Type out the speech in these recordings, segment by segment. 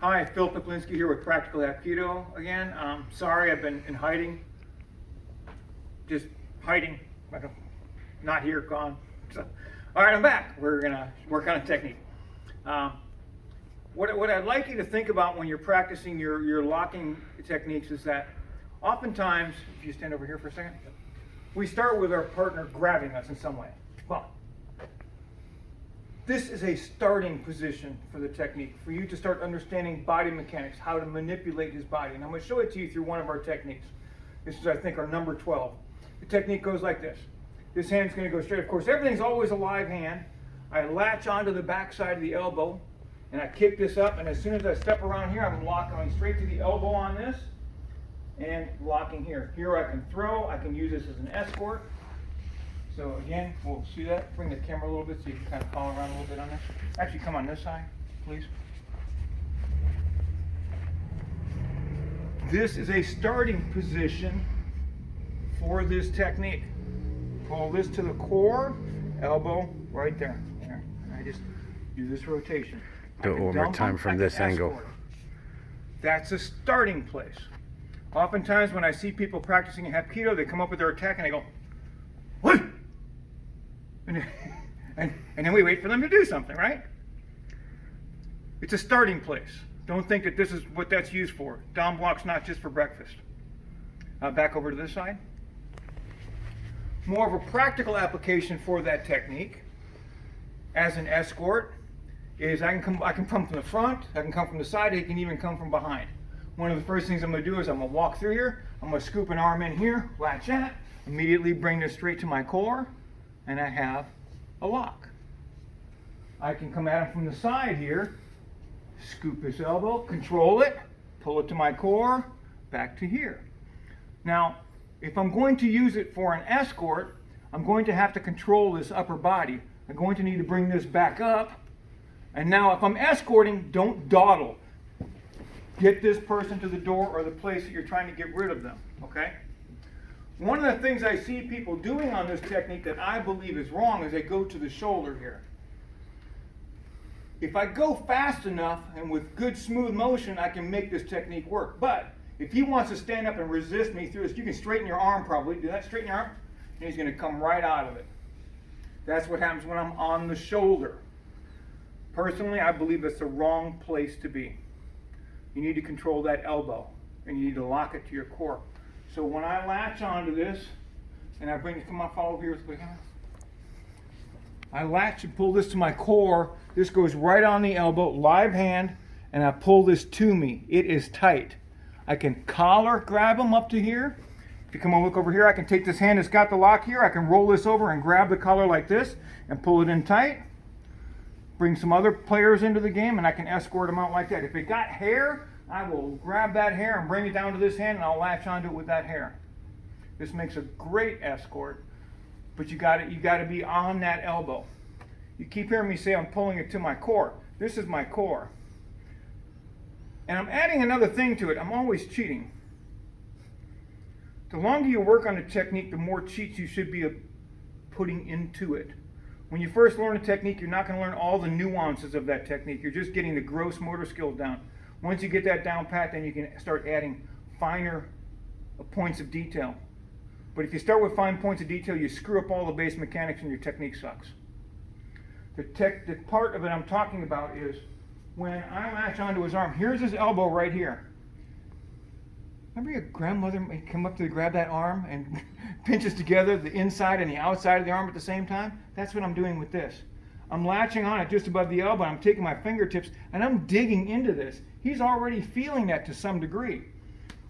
Hi, Phil Piplinski here with Practical Hapkido again. Sorry, I've been in hiding. Just hiding, not here, gone. So, all right, I'm back. We're gonna work on a technique. What I'd like you to think about when you're practicing your locking techniques is that oftentimes, if you stand over here for a second, we start with our partner grabbing us in some way. Well, this is a starting position for the technique, for you to start understanding body mechanics, how to manipulate his body. And I'm going to show it to you through one of our techniques. This is, I think, our number 12. The technique goes like this. This hand's going to go straight. Of course, everything's always a live hand. I latch onto the back side of the elbow, and I kick this up, and as soon as I step around here, I'm locking straight to the elbow on this, and locking here. Here I can throw. I can use this as an escort. So again, we'll see that. Bring the camera a little bit so you can kind of follow around a little bit on this. Actually, come on this side, please. This is a starting position for this technique. Pull this to the core, elbow right there. There. I just do this rotation. Do it one more time from this angle. That's a starting place. Oftentimes when I see people practicing Hapkido, they come up with their attack and they go, "What?" And then we wait for them to do something, right? It's a starting place. Don't think that this is what that's used for. Down block's not just for breakfast. Back over to this side. More of a practical application for that technique as an escort is I can come from the front, I can come from the side, I can even come from behind. One of the first things I'm going to do is I'm going to walk through here, I'm going to scoop an arm in here, latch that, immediately bring this straight to my core, and I have a lock. I can come at him from the side here, scoop his elbow, control it, pull it to my core, back to here. Now, if I'm going to use it for an escort, I'm going to have to control this upper body. I'm going to need to bring this back up. And now if I'm escorting, don't dawdle. Get this person to the door or the place that you're trying to get rid of them, okay? One of the things I see people doing on this technique that I believe is wrong is they go to the shoulder here. If I go fast enough and with good smooth motion, I can make this technique work. But if he wants to stand up and resist me through this, you can straighten your arm probably. Do that, straighten your arm. And he's going to come right out of it. That's what happens when I'm on the shoulder. Personally, I believe that's the wrong place to be. You need to control that elbow, and you need to lock it to your core. So when I latch onto this, and I bring, come on, follow over here. I latch and pull this to my core. This goes right on the elbow, live hand, and I pull this to me. It is tight. I can collar grab them up to here. If you come and look over here, I can take this hand that's got the lock here. I can roll this over and grab the collar like this and pull it in tight. Bring some other players into the game, and I can escort them out like that. If it got hair, I will grab that hair and bring it down to this hand, and I'll latch onto it with that hair. This makes a great escort, but you got to be on that elbow. You keep hearing me say I'm pulling it to my core. This is my core. And I'm adding another thing to it. I'm always cheating. The longer you work on a technique, the more cheats you should be putting into it. When you first learn a technique, you're not going to learn all the nuances of that technique. You're just getting the gross motor skills down. Once you get that down pat, then you can start adding finer points of detail. But if you start with fine points of detail, you screw up all the base mechanics and your technique sucks. The part of it I'm talking about is when I latch onto his arm, here's his elbow right here. Remember your grandmother might come up to grab that arm and pinches together the inside and the outside of the arm at the same time? That's what I'm doing with this. I'm latching on it just above the elbow. I'm taking my fingertips and I'm digging into this. He's already feeling that to some degree.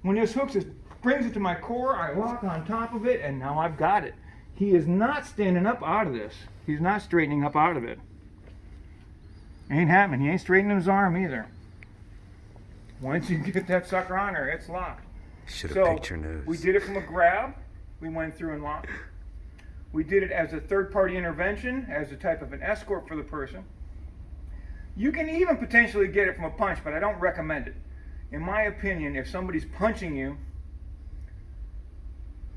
When this hooks, it brings it to my core. I lock on top of it, and now I've got it. He is not standing up out of this. He's not straightening up out of it. Ain't happening. He ain't straightening his arm either. Once you get that sucker on there, it's locked. Should have picked your nose. We did it from a grab. We went through and locked. We did it as a third-party intervention, as a type of an escort for the person. You can even potentially get it from a punch, but I don't recommend it. In my opinion, if somebody's punching you,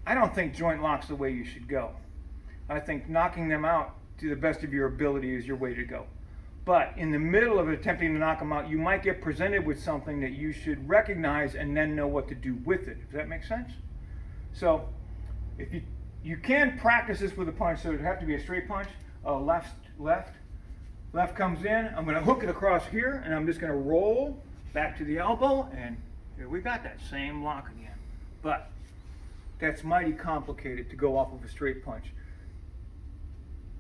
I don't think joint lock's the way you should go. I think knocking them out to the best of your ability is your way to go. But in the middle of attempting to knock them out, you might get presented with something that you should recognize and then know what to do with it. Does that make sense? So if you can practice this with a punch, so it would have to be a straight punch. Left comes in. I'm going to hook it across here, and I'm just going to roll back to the elbow, and here we got that same lock again. But that's mighty complicated to go off of a straight punch.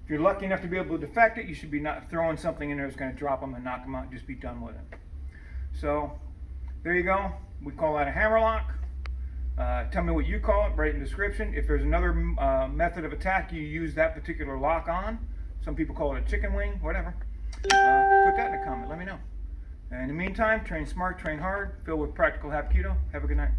If you're lucky enough to be able to defect it, you should be not throwing something in there that's going to drop them and knock them out and just be done with it. So there you go. We call that a hammer lock. Tell me what you call it, write in the description. If there's another method of attack you use that particular lock on, some people call it a chicken wing, whatever, put that in a comment, let me know. And in the meantime, train smart, train hard, filled with practical Hapkido. Have a good night.